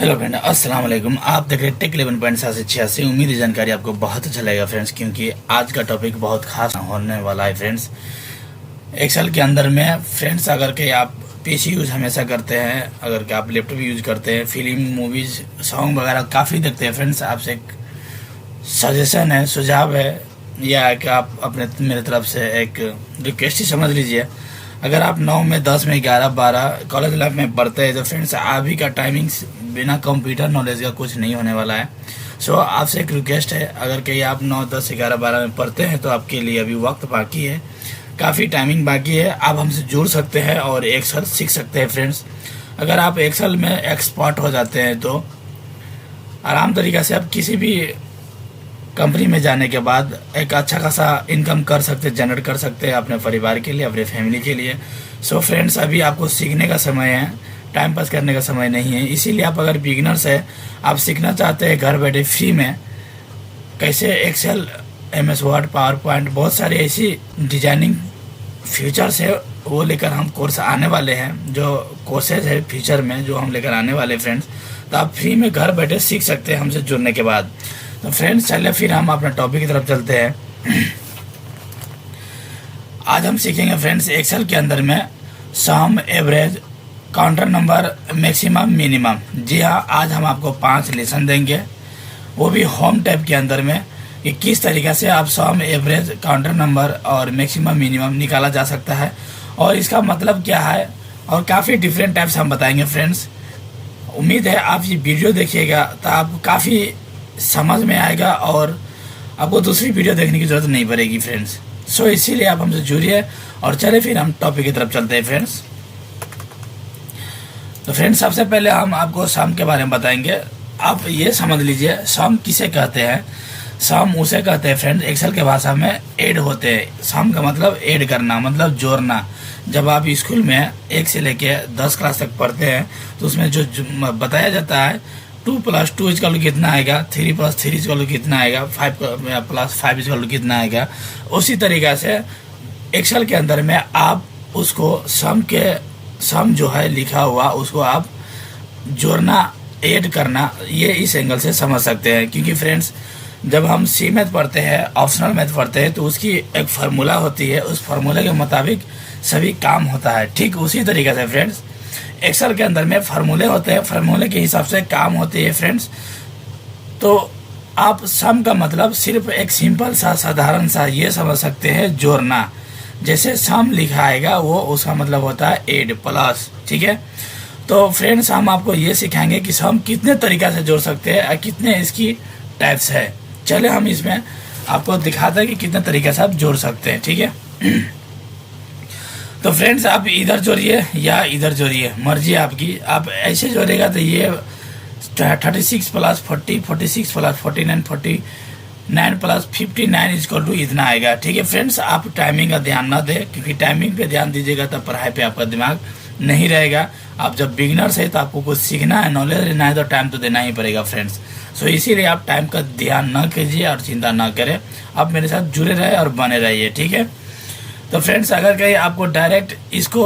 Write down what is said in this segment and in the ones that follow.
Hello friend, अस्सलाम वालेकुम। आप देख रहे हैं टेक 11.786। उम्मीद है जानकारी आपको बहुत अच्छा लगेगा फ्रेंड्स, क्योंकि आज का टॉपिक बहुत खास होने वाला है फ्रेंड्स। एक्सेल के अंदर में फ्रेंड्स, अगर के आप पीसी यूज हमेशा करते हैं, अगर के आप लैपटॉप यूज करते हैं, फिल्म मूवीज सॉन्ग वगैरह काफ़ी देखते हैं फ्रेंड्स, आपसे एक सजेशन है, सुझाव है, या कि आप अपने मेरे तरफ से एक रिक्वेस्ट ही समझ लीजिए। अगर आप 9 में 10 में 11 12 कॉलेज लाइफ में पढ़ते हैं तो फ्रेंड्स अभी का टाइमिंग्स बिना कंप्यूटर नॉलेज का कुछ नहीं होने वाला है। सो आपसे एक रिक्वेस्ट है, अगर कहीं आप 9 10 11 12 में पढ़ते हैं तो आपके लिए अभी वक्त बाकी है, काफ़ी टाइमिंग बाकी है। आप हमसे जुड़ सकते हैं और एक्सेल सीख सकते हैं फ्रेंड्स। अगर आप एक्सेल में एक्सपर्ट हो जाते हैं तो आराम तरीक़ा से आप किसी भी कंपनी में जाने के बाद एक अच्छा खासा इनकम कर सकते हैं, जनरेट कर सकते हैं अपने परिवार के लिए, अपने फैमिली के लिए। सो फ्रेंड्स, अभी आपको सीखने का समय है, टाइम पास करने का समय नहीं है। इसीलिए आप अगर बिगिनर्स है, आप सीखना चाहते हैं घर बैठे फ्री में कैसे Excel, MS Word, PowerPoint, बहुत सारे ऐसी डिजाइनिंग फीचर्स है, वो लेकर हम कोर्स आने वाले हैं। जो कोर्सेज है फ्यूचर में जो हम लेकर आने वाले फ्रेंड्स, तो आप फ्री में घर बैठे सीख सकते हैं हमसे जुड़ने के बाद। तो फ्रेंड्स चलिए फिर हम अपने टॉपिक की तरफ चलते हैं। आज हम सीखेंगे फ्रेंड्स एक्सेल के अंदर में sum, average, counter number, maximum, minimum. जी हाँ, आज हम आपको 5 लेसन देंगे, वो भी होम टैब के अंदर में, कि किस तरीक़े से आप सम, एवरेज, काउंटर नंबर और मैक्सिमम मिनिमम निकाला जा सकता है और इसका मतलब क्या है, और काफ़ी डिफरेंट टाइप्स हम बताएंगे फ्रेंड्स। उम्मीद है आप ये वीडियो देखिएगा तो आपको काफ़ी समझ में आएगा और आपको दूसरी वीडियो देखने की ज़रूरत नहीं पड़ेगी फ्रेंड्स। सो इसीलिए आप हमसे जुड़िए और चले फिर हम टॉपिक की तरफ चलते हैं फ्रेंड्स। तो फ्रेंड्स सबसे पहले हम आपको सम के बारे में बताएंगे। आप ये समझ लीजिए सम किसे कहते हैं। सम उसे कहते हैं फ्रेंड्स, एक्सेल के भाषा में ऐड होते हैं। सम का मतलब ऐड करना, मतलब जोड़ना। जब आप स्कूल में 1 से लेके 10 क्लास तक पढ़ते हैं तो उसमें जो बताया जाता है 2 + 2 = कितना आएगा, 3 + 3 = कितना आएगा, 5 + 5 = कितना आएगा, उसी तरीक़ा से एक्सेल के अंदर में आप उसको सम जो है लिखा हुआ उसको आप जोड़ना, ऐड करना, ये इस एंगल से समझ सकते हैं। क्योंकि फ्रेंड्स जब हम सी मैथ पढ़ते हैं, ऑप्शनल मैथ पढ़ते हैं, तो उसकी एक फार्मूला होती है, उस फार्मूला के मुताबिक सभी काम होता है। ठीक उसी तरीके से फ्रेंड्स एक्सेल के अंदर में फार्मूले होते हैं, फार्मूले के हिसाब से काम होती है फ्रेंड्स। तो आप सम का मतलब सिर्फ एक सिंपल सा, साधारण सा ये समझ सकते हैं, जोड़ना। जैसे सम लिखा आएगा वो उसका मतलब होता है ऐड, प्लस। ठीक है, तो फ्रेंड्स हम आपको ये सिखाएंगे कि सम कितने तरीक़ा से जोड़ सकते हैं और कितने इसकी टाइप्स है। चले हम इसमें आपको दिखाते हैं कि कितने तरीके से आप जोड़ सकते हैं। ठीक है, तो फ्रेंड्स आप इधर जोड़िए या इधर जोड़िए, मर्जी आपकी। आप ऐसे जोड़ेगा तो ये 36 + 40, 46 + 49, 49 + 59 = इतना आएगा। ठीक है फ्रेंड्स, आप टाइमिंग का ध्यान ना दें, क्योंकि टाइमिंग पे ध्यान दीजिएगा तो पढ़ाई पे आपका दिमाग नहीं रहेगा। आप जब बिगिनर्स है तो आपको कुछ सीखना है, नॉलेज लेना है, तो टाइम तो देना ही पड़ेगा फ्रेंड्स। सो इसीलिए आप टाइम का ध्यान न कीजिए और चिंता ना करें, आप मेरे साथ जुड़े रहे और बने रहिए। ठीक है, तो फ्रेंड्स अगर कहीं आपको डायरेक्ट इसको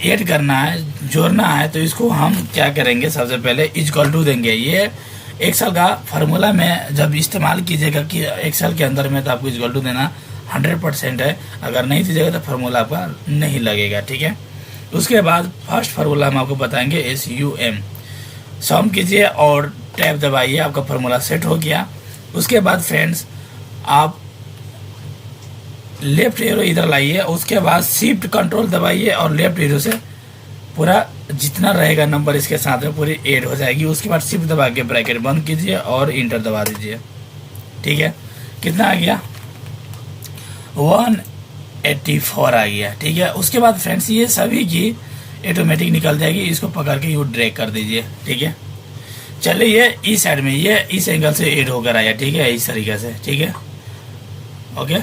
ऐड करना है, जोड़ना है, तो इसको हम क्या करेंगे, सबसे पहले = देंगे। ये एक्सेल का फार्मूला में जब इस्तेमाल कीजिएगा कि एक्सेल के अंदर में, तो आपको = देना 100% है। अगर नहीं दीजिएगा तो फार्मूला आपका नहीं लगेगा। ठीक है, उसके बाद फर्स्ट फार्मूला हम आपको बताएंगे SUM। सम कीजिए और टैब दबाइए, आपका फार्मूला सेट हो गया। उसके बाद फ्रेंड्स आप लेफ्ट एरो इधर लाइए, उसके बाद शिफ्ट कंट्रोल दबाइए और लेफ्ट एरो से पूरा जितना रहेगा नंबर इसके साथ में पूरी ऐड हो जाएगी। उसके बाद शिफ्ट दबा के ब्रैकेट बंद कीजिए और इंटर दबा दीजिए। ठीक है, कितना आ गया, 184 आ गया। ठीक है, उसके बाद फ्रेंड्स ये सभी की ऑटोमेटिक निकल जाएगी, इसको पकड़ के यूँ ड्रैग कर दीजिए। ठीक है, चलिए ये इस साइड में, ये इस एंगल से ऐड होकर आया। ठीक है, इस तरीके से। ठीक है, ओके,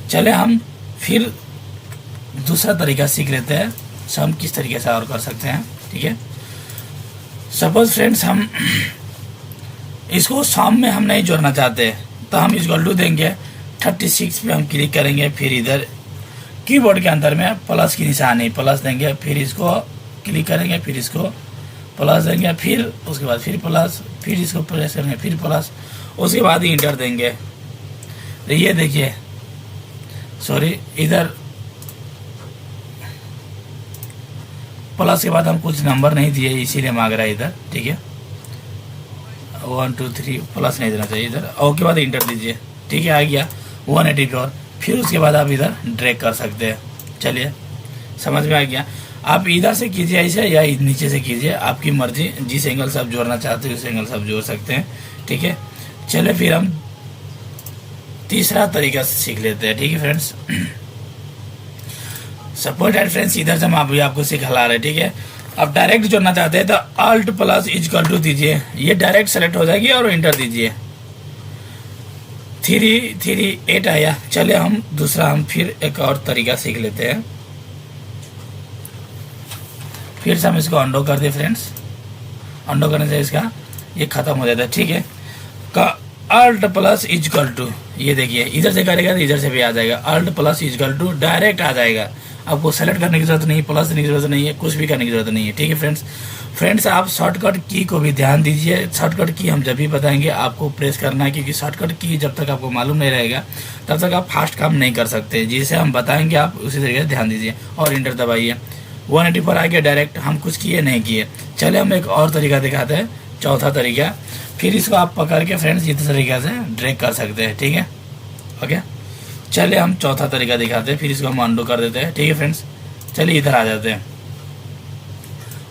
चले हम फिर दूसरा तरीका सीख लेते हैं, सम किस तरीके से और कर सकते हैं। ठीक है, सपोज फ्रेंड्स हम इसको सम में हम नहीं जोड़ना चाहते, तो हम = देंगे, 36 पे हम क्लिक करेंगे, फिर इधर कीबोर्ड के अंदर में प्लस की निशानी, प्लस देंगे, फिर इसको क्लिक करेंगे, फिर इसको प्लस देंगे, फिर उसके बाद फिर प्लस, फिर इसको प्रेस करेंगे, फिर प्लस, उसके बाद ही इंटर देंगे। तो ये देखिए, सॉरी, इधर प्लस के बाद हम कुछ नंबर नहीं दिए इसीलिए मांग रहा है इधर, ठीक है। 1 2 3 प्लस नहीं देना चाहिए इधर। ओके बाद इंटर दीजिए, ठीक है, आ गया 184। फिर उसके बाद आप इधर ड्रैग कर सकते हैं। चलिए समझ में आ गया। आप इधर से कीजिए ऐसे या नीचे से कीजिए, आपकी मर्जी, जिस एंगल से आप जोड़ना चाहते हैं उस एंगल से आप जोड़ सकते हैं, ठीक है। चलिए फिर हम तीसरा तरीका सीख लेते हैं, ठीक है फ्रेंड्स। सपोज दैट फ्रेंड्स इधर से हम अभी आपको सिखा रहे हैं, ठीक है। आप डायरेक्ट जोड़ना चाहते हैं तो अल्ट प्लस इक्वल टू दीजिए, ये डायरेक्ट सेलेक्ट हो जाएगी और इंटर दीजिए। 3 3 8 आया। चलिए हम दूसरा हम फिर एक और तरीका सीख लेते हैं। फिर से हम इसको अंडो कर दे फ्रेंड्स। अंडो करने से इसका ये खत्म हो जाता है, ठीक है। का अल्ट प्लस इक्वल टू, ये देखिए इधर से करेगा तो इधर से भी आ जाएगा। Alt plus equal to direct आ जाएगा, आपको सेलेक्ट करने की जरूरत नहीं, प्लस देने की जरूरत नहीं है, कुछ भी करने की जरूरत नहीं है, ठीक है फ्रेंड्स। आप शॉर्टकट की को भी ध्यान दीजिए। शॉर्टकट की हम जब भी बताएंगे आपको प्रेस करना है, क्योंकि शॉर्टकट की जब तक आपको मालूम नहीं रहेगा तब तक आप फास्ट काम नहीं कर सकते। जिसे हम बताएंगे आप उसी तरीके से ध्यान दीजिए और इंटर दबाइए। 184 आ गया डायरेक्ट, हम कुछ किए नहीं किए। चले हम एक और तरीका दिखाते हैं, चौथा तरीका। फिर इसको आप पकड़ के फ्रेंड्स इस तरीके से ड्रैग कर सकते हैं, ठीक है, ओके। चलिए हम चौथा तरीका दिखाते हैं, फिर इसको हम अंडू कर देते हैं, ठीक है फ्रेंड्स। चलिए इधर आ जाते हैं।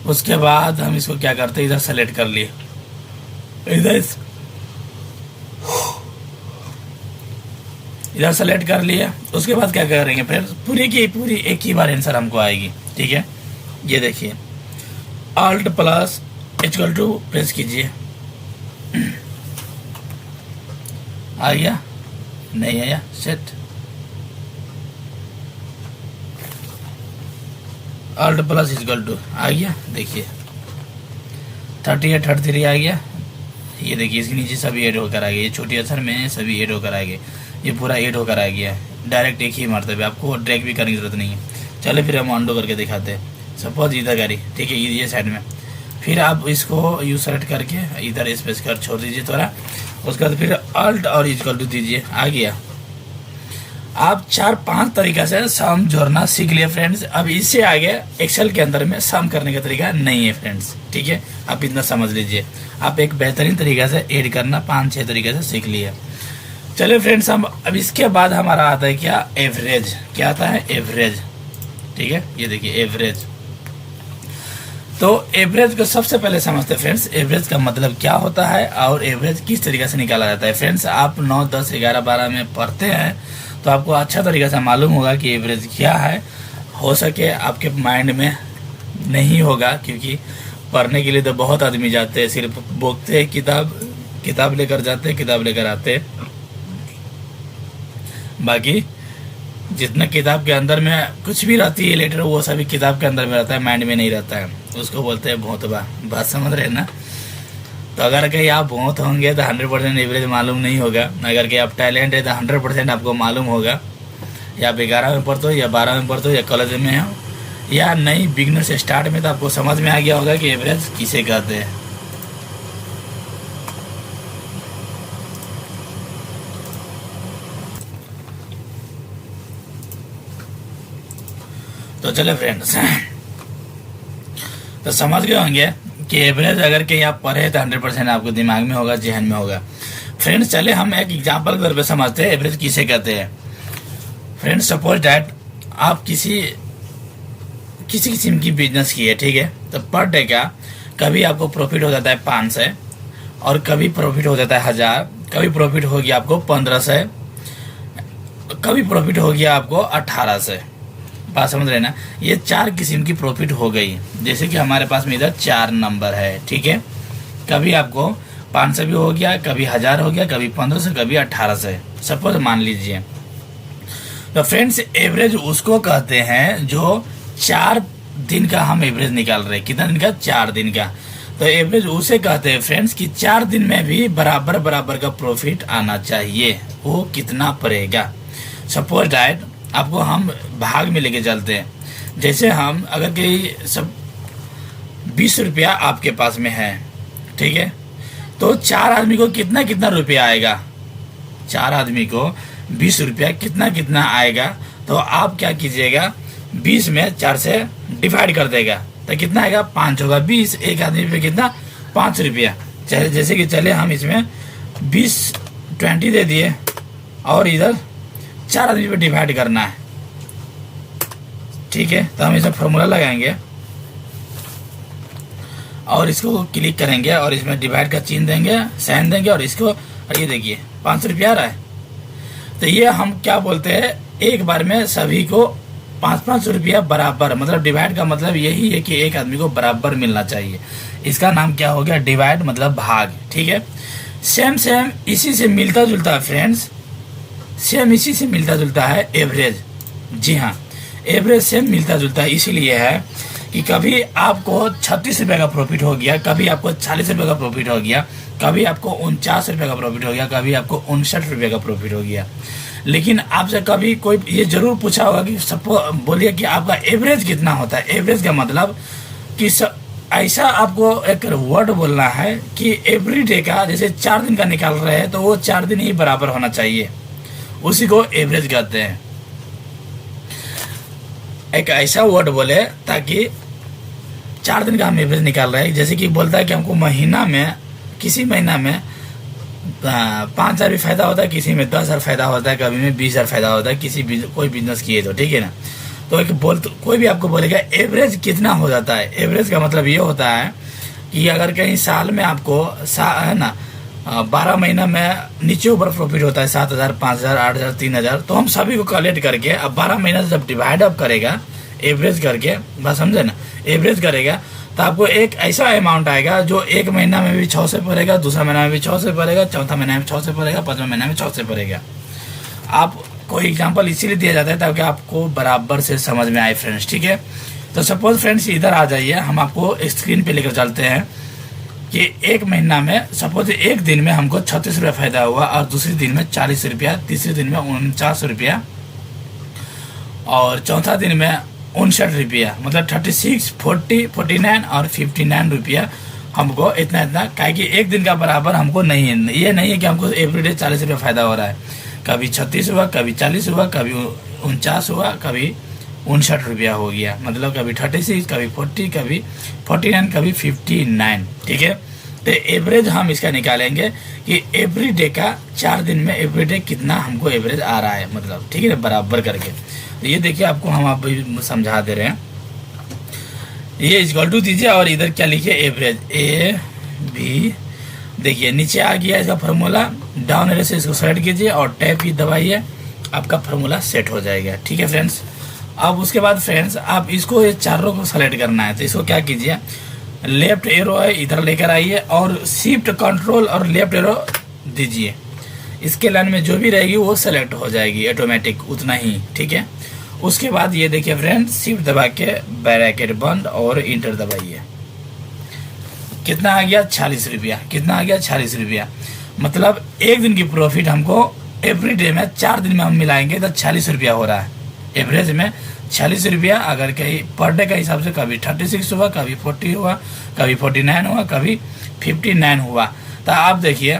उसके बाद हम इसको क्या करते हैं, इधर सेलेक्ट कर लिए, इधर सेलेक्ट कर लिए। उसके बाद क्या करेंगे फ्रेंड्स, पूरी की पूरी एक ही बार आंसर हमको आएगी, ठीक है। ये देखिए alt plus equal to press कीजिए, आ गया, नहीं आया, set. Alt plus equal to आ गया, देखिए 38 33 आ गया। ये देखिए इसके नीचे सभी ऐड होकर आ गए, ये छोटी अक्षर में सभी ऐड होकर आ गए, ये पूरा ऐड होकर आ गया डायरेक्ट एक ही मरतबे, आपको ड्रैग भी करने की जरूरत नहीं है। चलो फिर हम अंडो करके दिखाते हैं। सपोज इधर गाड़ी, ठीक है, ये साइड में। फिर आप इसको यू सेलेक्ट करके इधर स्पेस कर छोड़ दीजिए थोड़ा। उसके बाद फिर अल्ट और इक्वल टू दीजिए, आ गया। आप 4-5 तरीका से सम जोड़ना सीख लिए फ्रेंड्स। अब इससे आगे एक्सेल के अंदर में सम करने का तरीका नहीं है फ्रेंड्स, ठीक है। आप इतना समझ लीजिए, आप एक बेहतरीन तरीका से ऐड करना 5-6 तरीके से सीख लिए। चलिए फ्रेंड्स, हम अब इसके बाद हमारा आता है क्या, एवरेज। क्या आता है, एवरेज, ठीक है। ये देखिए एवरेज। तो एवरेज को सबसे पहले समझते हैं फ्रेंड्स, एवरेज का मतलब क्या होता है और एवरेज किस तरीके से निकाला जाता है। फ्रेंड्स आप 9 10 11 12 में पढ़ते हैं तो आपको अच्छा तरीके से मालूम होगा कि एवरेज क्या है। हो सके आपके माइंड में नहीं होगा, क्योंकि पढ़ने के लिए तो बहुत आदमी जाते हैं, सिर्फ बोलते हैं, किताब लेकर जाते हैं, किताब लेकर आते हैं। बाकी जितना किताब के अंदर में कुछ भी रहती है लेटर, वो सभी किताब के अंदर में रहता है, माइंड में नहीं रहता है। उसको बोलते हैं भोंतबा, बात समझ रहे हैं ना। तो अगर कहीं आप भोंत होंगे तो 100% एवरेज मालूम नहीं होगा। अगर कहीं आप टैलेंट है तो 100% आपको मालूम होगा। या आप 11 में पढ़ते हो या 12 में पढ़ते हो या कॉलेज में हो या नई बिगनर से स्टार्ट में, तो आपको समझ में आ गया होगा कि एवरेज किसे कहते हैं। तो चले फ्रेंड्स, तो समझ गए होंगे कि एवरेज अगर कहीं आप पढ़े तो 100% आपको दिमाग में होगा, जहन में होगा। फ्रेंड्स चले हम एक एग्जांपल के तौर पे समझते हैं एवरेज किसे कहते हैं। फ्रेंड्स सपोज दैट आप किसी किस्म की बिजनेस की है, ठीक है। तो पर डे का कभी आपको प्रॉफिट हो जाता है 500 और कभी प्रॉफिट हो जाता है 1000, कभी प्रॉफिट हो गया आपको 1500, कभी प्रॉफिट हो गया आपको 1800। बात समझ रहे ना। ये 4 किस्म की प्रॉफिट हो गई। जैसे कि हमारे पास में इधर 4 नंबर है, ठीक है। कभी आपको 500 भी हो गया, कभी 1000 हो गया, कभी 1500, कभी 1800, सपोज मान लीजिए। तो फ्रेंड्स एवरेज उसको कहते हैं जो 4 दिन का हम एवरेज निकाल रहे हैं। कितना दिन का, 4 दिन का। तो एवरेज उसे कहते हैं फ्रेंड्स कि 4 दिन में भी बराबर बराबर का प्रॉफिट आना चाहिए। वो कितना पड़ेगा, सपोज दैट आपको हम भाग में लेके चलते हैं। जैसे हम अगर कहीं सब 20 रुपया आपके पास में है, ठीक है। तो 4 आदमी को कितना कितना रुपया आएगा, 4 आदमी को 20 रुपया कितना कितना आएगा। तो आप क्या कीजिएगा, 20 में 4 से डिवाइड कर देगा तो कितना आएगा, 5 होगा। 20 एक आदमी पे कितना, 5 रुपया। जैसे कि चले हम इसमें 20 दे दिए और इधर 4 आदमी पे डिवाइड करना है, ठीक है। तो हम इसमें फॉर्मूला लगाएंगे और इसको क्लिक करेंगे और इसमें डिवाइड का चिन्ह देंगे, साइन देंगे और इसको, और ये देखिए 5 रुपया आ रहा है। तो ये हम क्या बोलते हैं, एक बार में सभी को 5-5 रुपया बराबर, मतलब डिवाइड का मतलब यही है कि एक आदमी को बराबर मिलना चाहिए। इसका नाम क्या हो गया, डिवाइड मतलब भाग, ठीक है। सेम इसी से मिलता जुलता है फ्रेंड्स, सेम इसी से मिलता जुलता है एवरेज। जी हाँ, एवरेज से मिलता जुलता है, इसीलिए है कि कभी आपको 36 रुपये का प्रॉफिट हो गया, कभी आपको 40 रुपये का प्रॉफिट हो गया, कभी आपको 49 रुपये का प्रॉफिट हो गया, कभी आपको 59 रुपये का प्रॉफिट हो गया। लेकिन आपसे कभी कोई ये जरूर पूछा होगा कि सपोज बोलिए कि आपका एवरेज कितना होता है। एवरेज का मतलब कि ऐसा आपको एक वर्ड बोलना है कि एवरी डे का, जैसे 4 दिन का निकाल रहे हैं तो वो 4 दिन ही बराबर होना चाहिए, उसी को एवरेज कहते हैं। एक ऐसा वर्ड बोले ताकि 4 दिन का हम एवरेज निकाल रहे हैं, जैसे कि बोलता है कि हमको महीना में, किसी महीना में 5,000 भी फायदा होता है, किसी में 10,000 फायदा होता है, कभी में 20,000 फायदा होता है, कोई बिजनेस किए तो, ठीक है ना। तो एक कोई भी आपको बोलेगा एवरेज कितना हो जाता है। एवरेज का मतलब ये होता है कि अगर कहीं साल में आपको है ना 12 महीना में नीचे ऊपर प्रॉफिट होता है 7,000, 5,000, 8,000, 3,000, तो हम सभी को कलेक्ट करके अब 12 महीना से जब डिवाइड अप करेगा एवरेज करके, बस समझे ना, एवरेज करेगा तो आपको एक ऐसा अमाउंट आएगा जो एक महीना में भी 6 से पड़ेगा, दूसरा महीना में भी 6 से पड़ेगा, चौथा महीना में 6 से पड़ेगा, 5वां महीना में 6 से पड़ेगा। आप कोई एग्जांपल इसीलिए दिया जाता है ताकि आपको बराबर से समझ में आए फ्रेंड्स, ठीक है। तो सपोज फ्रेंड्स इधर आ जाइए, हम आपको स्क्रीन पे लेकर चलते हैं कि एक महीना में सपोज एक दिन में हमको 36 रुपया फायदा हुआ और दूसरे दिन में 40 रुपया, तीसरे दिन में 49 रुपया और चौथा दिन में 59 रुपया, मतलब 36, 40, 49 और 59 रुपया हमको इतना काहे कि एक दिन का बराबर हमको नहीं है। ये नहीं है कि हमको एवरीडे 40 रुपया फायदा हो रहा है, कभी 36 हुआ, कभी 40 हुआ, कभी 49 हुआ, कभी 59 रुपया हो गया, मतलब कभी 36, कभी 40, कभी 49, कभी 59, ठीक है। तो एवरेज हम इसका निकालेंगे कि एवरी डे का 4 दिन में एवरी डे कितना हमको एवरेज आ रहा है, मतलब ठीक है ना, बराबर करके। तो ये देखिए आपको हम आप समझा दे रहे हैं, ये इक्वल टू दीजिए और इधर क्या लिखिए, एवरेज ए बी। देखिए नीचे आ गया इसका फार्मूला, डाउन एरो से इसको सेलेक्ट कीजिए और टैब की दबाइए, आपका फार्मूला सेट हो जाएगा, ठीक है फ्रेंड्स। अब उसके बाद फ्रेंड्स आप इसको ये चारों को सेलेक्ट करना है, तो इसको क्या कीजिए, लेफ्ट एरो है इधर लेकर आइए और शिफ्ट कंट्रोल और लेफ्ट एरो दीजिए, इसके लाइन में जो भी रहेगी वो सेलेक्ट हो जाएगी ऑटोमेटिक, उतना ही, ठीक है। उसके बाद ये देखिए फ्रेंड्स, शिफ्ट दबा के ब्रैकेट बंद और इंटर दबाइए, कितना आ गया, 46 रुपया। कितना आ गया, 46 रुपया। मतलब एक दिन की प्रॉफिट हमको एवरी डे में 4 दिन में हम मिलाएंगे तो 46 रुपया हो रहा है, एवरेज में 46 रुपया। अगर कहीं पर डे का हिसाब से कभी 36 हुआ, कभी 40 हुआ, कभी 49 हुआ, कभी 59 हुआ। तो आप देखिए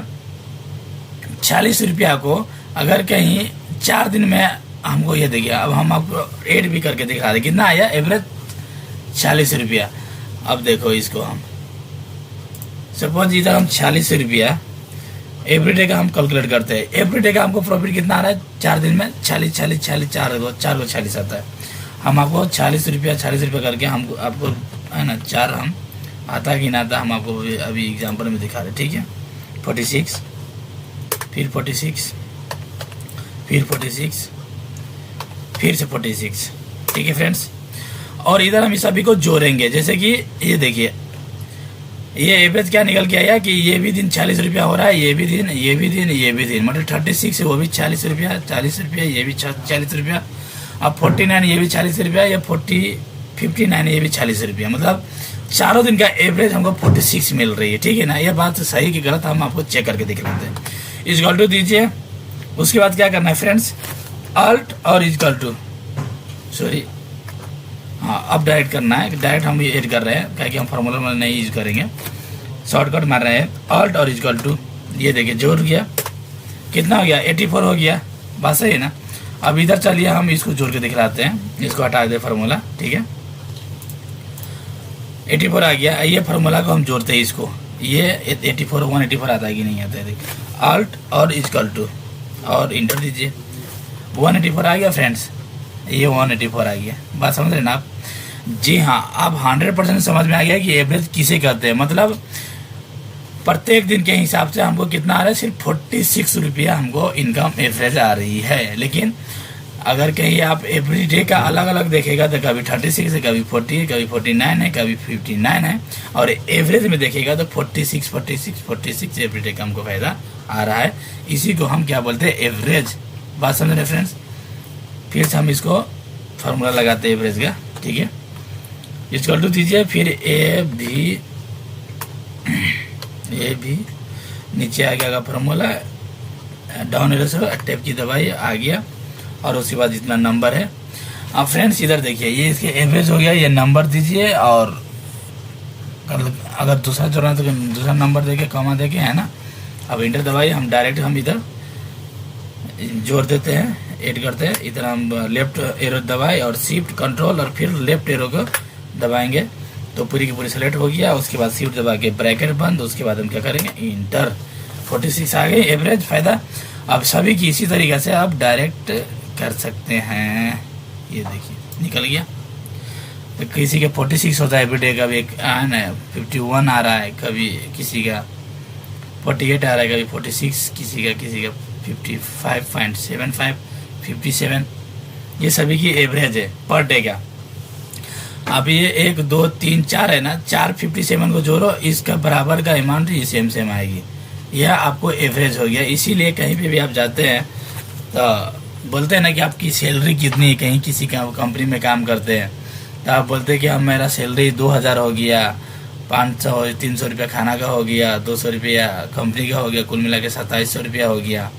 46 रुपया को अगर कहीं 4 दिन में हमको, ये देखिए अब हम आपको ऐड भी करके दिखा रहे, कितना आया एवरेज, 40 रुपया। अब देखो इसको हम सपोज इधर हम 46 रुपया एवरीडे का हम कैलकुलेट करते हैं, एवरीडे का हमको प्रॉफिट कितना आ रहा है 4 दिन में, 40 40 40 4 को 40 आता है। हम आपको 40 रुपया करके हमको आपको है ना 4 हम आता कि ना आता हम आपको अभी एग्जाम्पल में दिखा रहे, ठीक है। 46, फिर 46, फिर 46, फिर से 46, ठीक है फ्रेंड्स। और इधर हम इस सभी को जोड़ेंगे, जैसे कि ये देखिए ये एवरेज क्या निकल के आया कि ये भी दिन 40 रुपया हो रहा है, ये भी दिन, ये भी दिन, ये भी दिन, मतलब 36 है वो भी 40 रुपया, 40 रुपया, ये भी 40 रुपया। अब 49 ये भी 40 रुपया, ये 59 ये भी 40 रुपया, मतलब चारों दिन का एवरेज हमको 46 मिल रही है, ठीक है ना। ये बात सही कि गलत हम आपको चेक करके दिखलाते हैं। इक्वल टू दीजिए, उसके बाद क्या करना है फ्रेंड्स, अल्ट और इक्वल टू, सॉरी हाँ, अब डायरेक्ट करना है, डायरेक्ट हम ये ऐड कर रहे हैं, क्या कि हम फार्मूला में नहीं यूज करेंगे, शॉर्टकट मार रहे हैं, ऑल्ट और इक्वल टू, ये देखिए जोड़ गया, कितना हो गया 84 हो गया, बात सही है ना। अब इधर चलिए हम इसको जोड़ के दिखलाते हैं, इसको हटा दे फार्मूला, ठीक है 84 आ गया। ये फार्मूला को हम जोड़ते हैं इसको, ये 84 184 आता है कि नहीं आता है, ऑल्ट और इक्वल टू और इंटर दीजिए, 184 आ गया फ्रेंड्स, ये 184 आ गया, बात समझ रहे ना आप। जी हाँ, अब 100% समझ में आ गया कि एवरेज किसे कहते हैं। मतलब प्रत्येक दिन के हिसाब से हमको कितना आ रहा है, सिर्फ 46 रुपया हमको इनकम एवरेज आ रही है। लेकिन अगर कहीं आप एवरी डे का अलग अलग देखेगा तो कभी 36 है, कभी 40 है, कभी 49 है, कभी 59 है, और एवरेज में देखेगा तो 46 एवरी डे का हमको फायदा आ रहा है। इसी को हम क्या बोलते हैं, एवरेज। बात समझ रहे फ्रेंड्स। फिर से हम इसको फार्मूला लगाते हैं एवरेज का, ठीक है इक्वल टू दीजिए, फिर ए भी नीचे आ गया फार्मूला, डाउन एरो से टैप की दबाई आ गया, और उसके बाद जितना नंबर है। अब फ्रेंड्स इधर देखिए, ये इसके एवरेज हो गया, ये नंबर दीजिए, और अगर दूसरा जोड़ना तो दूसरा नंबर देके कॉमा देके, है ना। अब इंटर दबाइए, हम डायरेक्ट हम इधर जोड़ देते हैं, ऐड करते हैं। इधर हम लेफ्ट एरो दबाए और शिफ्ट कंट्रोल और फिर लेफ्ट एरो को दबाएंगे तो पूरी की पूरी सेलेक्ट हो गया। उसके बाद शिफ्ट दबा के ब्रैकेट बंद, उसके बाद हम क्या करेंगे, इंटर। 46 आ गई एवरेज फायदा। अब सभी की इसी तरीके से आप डायरेक्ट कर सकते हैं। ये देखिए निकल गया। तो किसी के 46 होता है एवरीडे, कभी एक 51 आ रहा है, कभी किसी का 48 आ रहा है, कभी 46, किसी का 55.75, 57। ये सभी की एवरेज है पर डे का। अब ये 1 2 3 4 है ना, 4 57 को जोड़ो, इसका बराबर का अमाउंट ही सेम आएगी। यह आपको एवरेज हो गया। इसीलिए कहीं पे भी आप जाते हैं तो बोलते हैं ना कि आपकी सैलरी कितनी है, कहीं किसी कंपनी में काम करते हैं तो आप बोलते हैं कि अब मेरा सैलरी 2000 हो गया, 500 300 रुपया खाना का हो गया, 200 रुपया कंपनी का हो गया, कुल मिला के 2700 रुपया हो गया।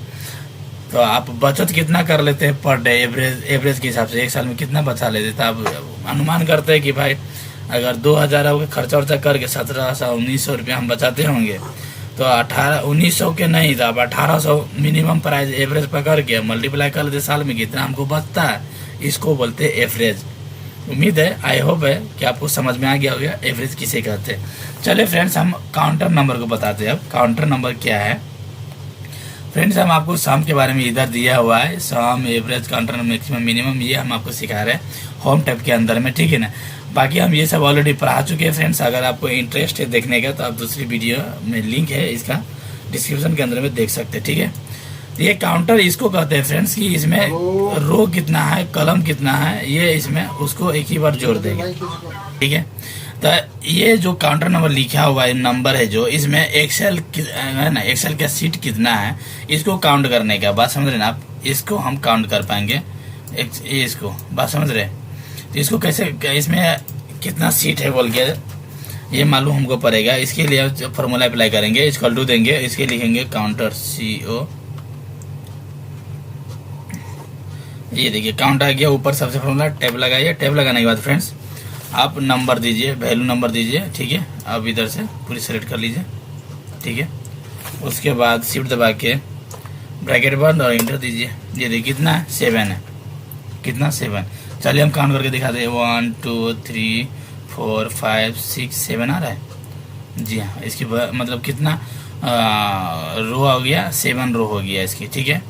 तो आप बचत कितना कर लेते हैं पर डे, एवरेज के हिसाब से एक साल में कितना बचा लेते, तो आप अनुमान करते हैं कि भाई अगर 2000 हो खर्चा वर्चा करके 1700 1900 रुपया हम बचाते होंगे, तो 1900 के नहीं तो आप 1800 मिनिमम प्राइस एवरेज पकड़ के मल्टीप्लाई कर लेते साल में, कितना हमको बचता है, इसको बोलते हैं एवरेज। उम्मीद है, आई होप है कि आपको समझ में आ गया होगा एवरेज किसे कहते हैं। चलिए फ्रेंड्स, हम काउंटर नंबर को बताते हैं। अब काउंटर नंबर क्या है फ्रेंड्स, हम आपको सम के बारे में इधर दिया हुआ है, सम एवरेज काउंटर मैक्सिमम मिनिमम, ये हम आपको सिखा रहे हैं होम टैब के अंदर में, ठीक है ना। बाकी हम ये सब ऑलरेडी पढ़ा चुके हैं फ्रेंड्स। अगर आपको इंटरेस्ट है देखने का तो आप दूसरी वीडियो में लिंक है इसका डिस्क्रिप्शन के अंदर में देख सकते हैं, ठीक है। ये काउंटर इसको कहते हैं फ्रेंड्स कि इसमें रो कितना है, कलम कितना है, ये इसमें उसको एक ही बार जोड़ देगा, ठीक है। तो ये जो काउंटर नंबर लिखा हुआ है नंबर है जो, इसमें एक्सेल है ना, एक्सेल का सीट कितना है इसको काउंट करने का, बात समझ रहे ना आप, इसको हम काउंट कर पाएंगे इसको, बात समझ रहे। तो इसको कैसे, इसमें कितना सीट है बोल के ये मालूम हमको पड़ेगा। इसके लिए फॉर्मूला अप्लाई करेंगे, इक्वल टू देंगे, इसके लिखेंगे काउंटर CO। ये देखिए काउंट आ गया, ऊपर सबसे फॉर्मूला टैब लगाइए। टैब लगाने के बाद फ्रेंड्स आप नंबर दीजिए, वैल्यू नंबर दीजिए, ठीक है। अब इधर से पूरी सेलेक्ट कर लीजिए, ठीक है। उसके बाद शिफ्ट दबा के ब्रैकेट बंद और इंटर दीजिए। ये देखिए कितना है, 7 है, कितना 7। चलिए हम काउंट करके दिखाते हैं, 1 2 3 4 5 6 7 आ रहा है। जी हाँ, इसकी मतलब कितना रो हो गया, 7 रो हो गया इसकी, ठीक है।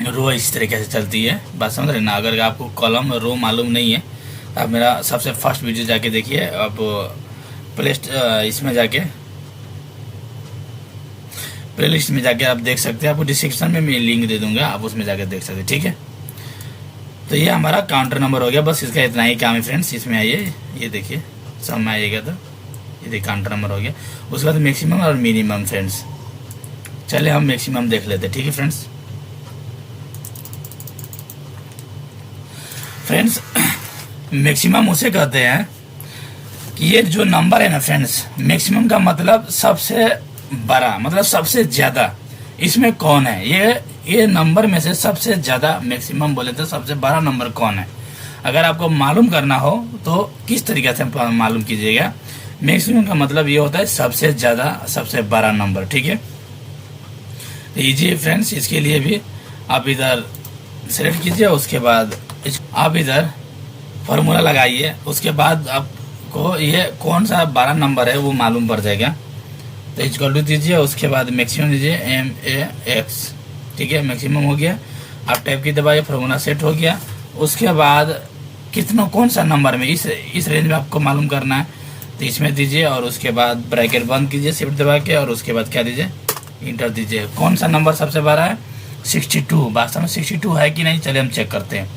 रो इस तरीके से चलती है, बात समझ रहे ना। अगर आपको कॉलम रो मालूम नहीं है तो आप मेरा सबसे फर्स्ट वीडियो जाके देखिए। अब इसमें जाके प्लेलिस्ट में जाके आप देख सकते हैं, आपको डिस्क्रिप्शन में मैं लिंक दे दूंगा, आप उसमें जाके देख सकते हैं, ठीक है। तो ये हमारा काउंटर नंबर हो गया, बस इसका इतना ही काम है फ्रेंड्स। इसमें आइए, ये देखिए सब में आइएगा तो ये देखिए काउंटर नंबर हो गया। उसके बाद मैक्सिमम और मिनिमम फ्रेंड्स। चलिए हम मैक्सिमम देख लेते हैं, ठीक है फ्रेंड्स। फ्रेंड्स मैक्सिमम उसे कहते हैं कि ये जो नंबर है ना फ्रेंड्स, मैक्सिमम का मतलब सबसे बड़ा, मतलब सबसे ज्यादा। इसमें कौन है ये नंबर में से सबसे ज्यादा, मैक्सिमम बोले तो सबसे बड़ा नंबर कौन है। अगर आपको मालूम करना हो तो किस तरीके से मालूम कीजिएगा। मैक्सिमम का मतलब ये होता है सबसे ज़्यादा, सबसे बड़ा नंबर, ठीक है। तो लीजिए फ्रेंड्स, इसके लिए भी आप इधर सेलेक्ट कीजिए, उसके बाद आप इधर फार्मूला लगाइए, उसके बाद आपको ये कौन सा 12 नंबर है वो मालूम पड़ जाएगा। तो इक्वल टू दीजिए, उसके बाद मैक्सिमम दीजिए MAX, ठीक है, मैक्सिमम हो गया। आप टैब की दबाइए, फार्मूला सेट हो गया। उसके बाद कितना कौन सा नंबर में इस रेंज में आपको मालूम करना है तो इसमें दीजिए, और उसके बाद ब्रैकेट बंद कीजिए शिफ्ट दबा के, और उसके बाद क्या दीजिए, इंटर दीजिए। कौन सा नंबर सबसे बड़ा है? 62। वास्तव में 62 है कि नहीं, चलिए हम चेक करते हैं।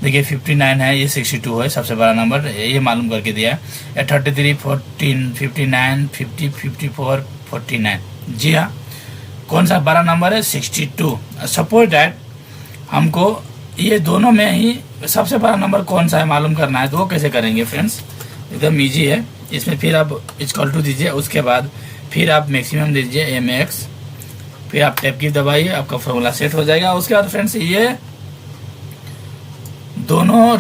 देखिए 59 है, ये 62 है, सबसे बड़ा नंबर ये मालूम करके दिया है। 33, 14, 59, 50, 54, 49। जी हाँ, कौन सा बड़ा नंबर है? 62। सपोज डैट हमको ये दोनों में ही सबसे बड़ा नंबर कौन सा है मालूम करना है, तो वो कैसे करेंगे फ्रेंड्स? एकदम ईजी है। इसमें फिर आप इक्वल टू दीजिए, उसके बाद फिर आप मैक्सिमम दीजिए MAX, फिर आप टैब की दबाइए, आपका फॉर्मूला सेट हो जाएगा। उसके बाद फ्रेंड्स ये दोनों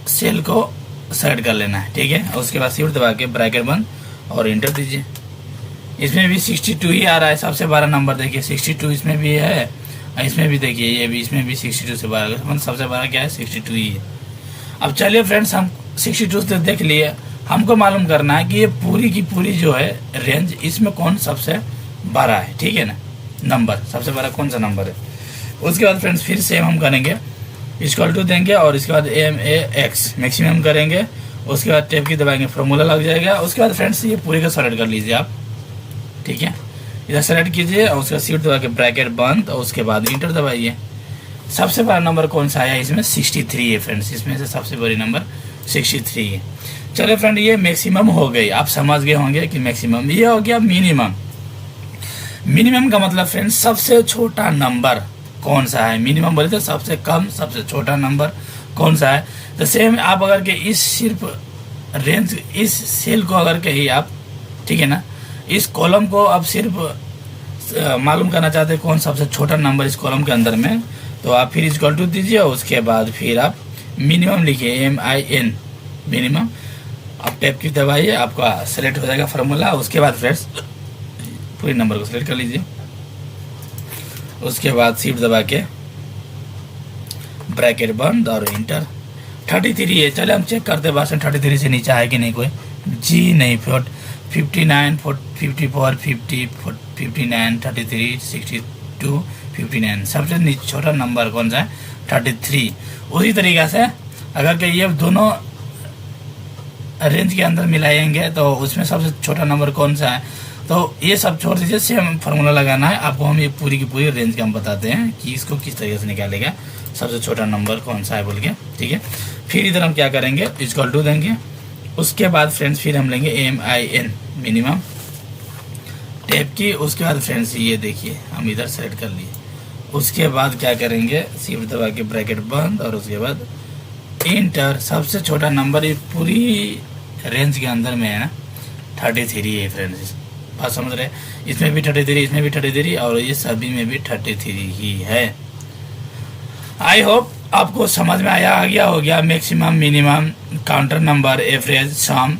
सेल को सेलेक्ट कर लेना है, ठीक है। उसके बाद शिफ्ट दबा के ब्रैकेट बंद और इंटर दीजिए। इसमें भी 62 ही आ रहा है, सबसे बड़ा नंबर देखिए 62 इसमें भी है, इसमें भी देखिए ये भी, इसमें भी 62 से बड़ा, मतलब सबसे बड़ा क्या है? 62 ही है। अब चलिए फ्रेंड्स, हम 62 से देख लिए, हमको मालूम करना है कि ये पूरी की पूरी जो है रेंज, इसमें कौन सबसे बड़ा है, ठीक है ना, नंबर सबसे बड़ा कौन सा नंबर है। उसके बाद फ्रेंड्स फिर सेम हम करेंगे, इक्वल टू देंगे, और इसके बाद MAX मैक्सिमम करेंगे। उसके बाद टैब की दबाएंगे, फार्मूला लग जाएगा। उसके बाद फ्रेंड्स ये पूरे का सेलेक्ट कर लीजिए आप, ठीक है, इधर सेलेक्ट कीजिए, और उसका शिफ्ट दबा के ब्रैकेट बंद, और उसके बाद इंटर दबाइए। सबसे बड़ा नंबर कौन सा आया? इसमें 63 है फ्रेंड्स, इसमें से सबसे बड़ी नंबर 63 है। चलो फ्रेंड, ये मैक्सिमम हो गई, आप समझ गए होंगे कि मैक्सिमम। ये हो गया मिनिमम। मिनिमम का मतलब फ्रेंड्स सबसे छोटा नंबर कौन सा है। मिनिमम बोले तो सबसे कम, सबसे छोटा नंबर कौन सा है। तो सेम आप अगर के इस सिर्फ रेंज, इस सेल को अगर कहीं आप, ठीक है ना, इस कॉलम को आप सिर्फ मालूम करना चाहते हैं कौन सबसे छोटा नंबर इस कॉलम के अंदर में, तो आप फिर इक्वल टू दीजिए, उसके बाद फिर आप मिनिमम लिखिए, MIN मिनिमम। आप टैब की दबाइए, आपका सेलेक्ट हो जाएगा फार्मूला। उसके बाद फ्रेंड्स पूरे नंबर को सेलेक्ट कर लीजिए, उसके बाद शिफ्ट दबा के ब्रैकेट बंद और इंटर। 33 है, चले हम चेक करते हैं भाषण 33 से नीचे है कि नहीं कोई। जी नहीं, 59, 54, 50, 59, 33, 62, 59। सबसे छोटा नंबर कौन सा है? 33। उसी तरीक़े से अगर कि ये दोनों रेंज के अंदर मिलाएंगे तो उसमें सबसे छोटा नंबर कौन सा है, तो ये सब छोड़ दीजिए, सेम फार्मूला लगाना है आपको। हम ये पूरी की पूरी रेंज का हम बताते हैं कि इसको किस तरीके से निकालेगा, सबसे छोटा नंबर कौन सा है बोल के, ठीक है। फिर इधर हम क्या करेंगे, इक्वल टू देंगे। उसके बाद फ्रेंड्स फिर हम लेंगे MIN मिनिमम, टैब की। उसके बाद फ्रेंड्स ये देखिए हम इधर सेलेक्ट कर लिए। उसके बाद क्या करेंगे, शिफ्ट दबा के ब्रैकेट बंद, और उसके बाद इंटर। सबसे छोटा नंबर ये पूरी रेंज के अंदर में है ना, 33 है फ्रेंड्स, बात समझ रहे। इसमें भी 33, इसमें भी 33, और ये सभी में भी 33 ही है। आई होप आपको समझ में आ गया हो गया maximum, minimum, counter number, average, sum.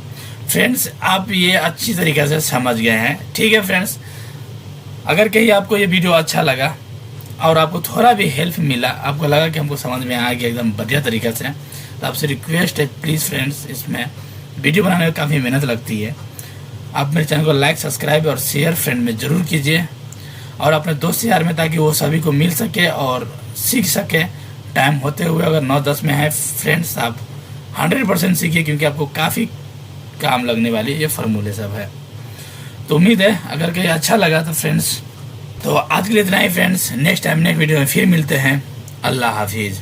Friends आप ये अच्छी तरीके से समझ गए हैं, ठीक है फ्रेंड्स। अगर कहीं आपको ये वीडियो अच्छा लगा और आपको थोड़ा भी हेल्प मिला, आपको लगा कि हमको समझ में आ गया एकदम बढ़िया तरीके से, तो आपसे रिक्वेस्ट है प्लीज़ फ्रेंड्स, इसमें वीडियो बनाने में काफ़ी मेहनत लगती है। आप मेरे चैनल को लाइक, सब्सक्राइब और शेयर फ्रेंड में ज़रूर कीजिए, और अपने दोस्त यार में, ताकि वो सभी को मिल सके और सीख सके। टाइम होते हुए अगर 9-10 में है फ्रेंड्स, आप 100% सीखिए, क्योंकि आपको काफ़ी काम लगने वाली ये फार्मूले सब है। तो उम्मीद है अगर कहीं अच्छा लगा तो फ्रेंड्स, तो आज के लिए इतना ही friends. Next time next video में फिर मिलते हैं। अल्लाह हाफिज़।